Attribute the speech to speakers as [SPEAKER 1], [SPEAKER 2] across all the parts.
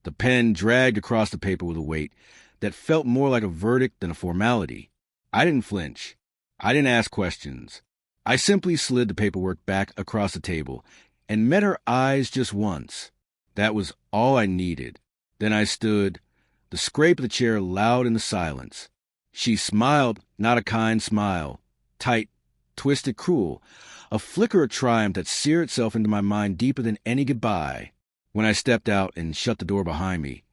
[SPEAKER 1] The pen dragged across the paper with a weight that felt more like a verdict than a formality. I didn't flinch. I didn't ask questions. I simply slid the paperwork back across the table and met her eyes just once. That was all I needed. Then I stood, the scrape of the chair loud in the silence. She smiled, not a kind smile, tight, twisted, cruel, a flicker of triumph that seared itself into my mind deeper than any goodbye. When I stepped out and shut the door behind me,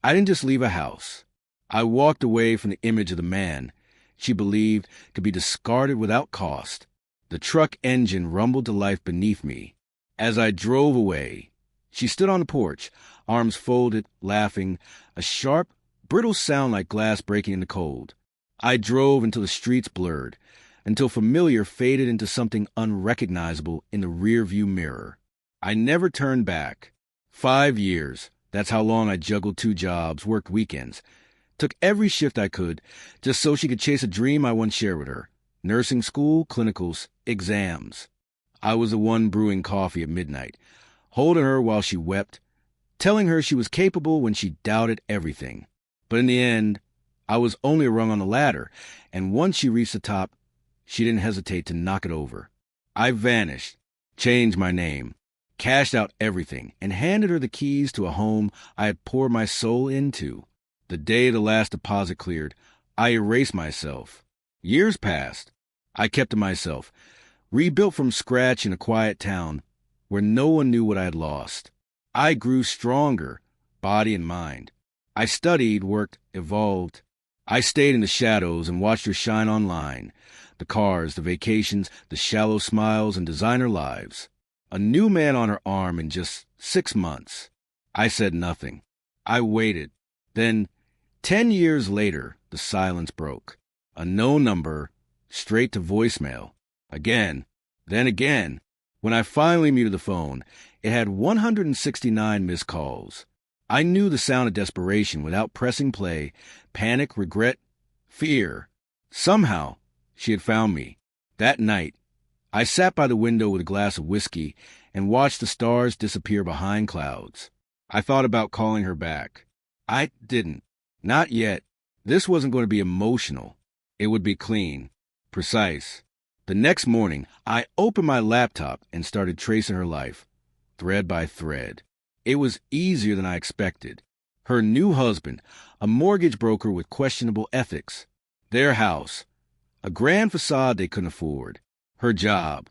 [SPEAKER 1] I didn't just leave a house. I walked away from the image of the man she believed could be discarded without cost. The truck engine rumbled to life beneath me. As I drove away, she stood on the porch, arms folded, laughing, a sharp, brittle sound like glass breaking in the cold. I drove until the streets blurred, until familiar faded into something unrecognizable in the rearview mirror. I never turned back. 5 years, that's how long I juggled 2 jobs, worked weekends, took every shift I could, just so she could chase a dream I once shared with her. Nursing school, clinicals, exams. I was the one brewing coffee at midnight, holding her while she wept, telling her she was capable when she doubted everything. But in the end, I was only a rung on the ladder, and once she reached the top, she didn't hesitate to knock it over. I vanished, changed my name, cashed out everything, and handed her the keys to a home I had poured my soul into. The day the last deposit cleared, I erased myself. Years passed. I kept to myself, rebuilt from scratch in a quiet town where no one knew what I had lost. I grew stronger, body and mind. I studied, worked, evolved. I stayed in the shadows and watched her shine online. The cars, the vacations, the shallow smiles and designer lives. A new man on her arm in just 6 months. I said nothing. I waited. Then, 10 years later, the silence broke. A no number, straight to voicemail. Again, then again. When I finally muted the phone, it had 169 missed calls. I knew the sound of desperation without pressing play, panic, regret, fear. Somehow, she had found me. That night, I sat by the window with a glass of whiskey and watched the stars disappear behind clouds. I thought about calling her back. I didn't. Not yet. This wasn't going to be emotional. It would be clean, precise. The next morning, I opened my laptop and started tracing her life, thread by thread. It was easier than I expected. Her new husband, a mortgage broker with questionable ethics. Their house, a grand facade they couldn't afford. Her job,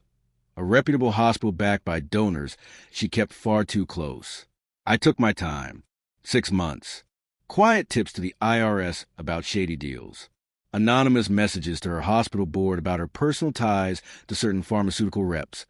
[SPEAKER 1] a reputable hospital backed by donors she kept far too close. I took my time. 6 months. Quiet tips to the IRS about shady deals. Anonymous messages to her hospital board about her personal ties to certain pharmaceutical reps.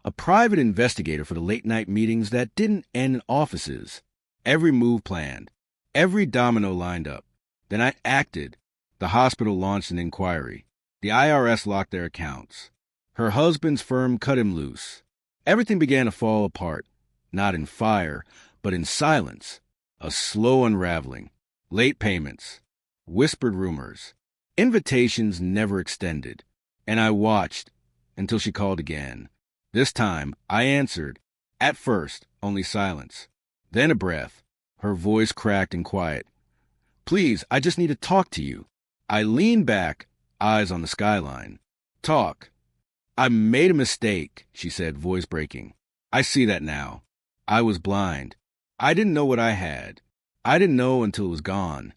[SPEAKER 1] A private investigator for the late-night meetings that didn't end in offices. Every move planned. Every domino lined up. Then I acted. The hospital launched an inquiry. The IRS locked their accounts. Her husband's firm cut him loose. Everything began to fall apart, not in fire, but in silence. A slow unraveling. Late payments. Whispered rumors. Invitations never extended. And I watched until she called again. This time, I answered. At first, only silence. Then a breath. Her voice cracked and quiet. Please, I just need to talk to you. I leaned back, eyes on the skyline. Talk. I made a mistake, she said, voice breaking. I see that now. I was blind. I didn't know what I had. I didn't know until it was gone.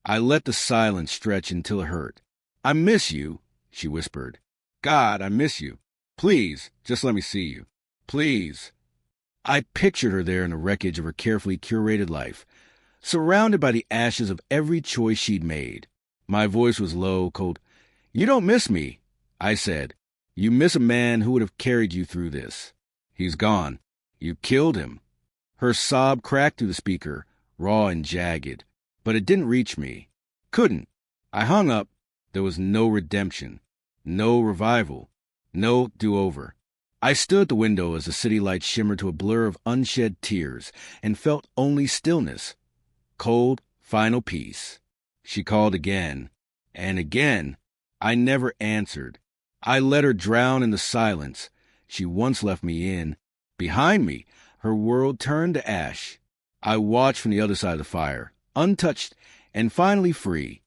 [SPEAKER 1] I let the silence stretch until it hurt. I miss you, she whispered. God, I miss you. Please, just let me see you. Please. I pictured her there in the wreckage of her carefully curated life, surrounded by the ashes of every choice she'd made. My voice was low, cold. You don't miss me, I said. You miss a man who would have carried you through this. He's gone. You killed him. Her sob cracked through the speaker, raw and jagged. But it didn't reach me. Couldn't. I hung up. There was no redemption. No revival. No do-over. I stood at the window as the city lights shimmered to a blur of unshed tears and felt only stillness. Cold, final peace. She called again. And again. I never answered. I let her drown in the silence she once left me in. Behind me, her world turned to ash. I watched from the other side of the fire, untouched and finally free.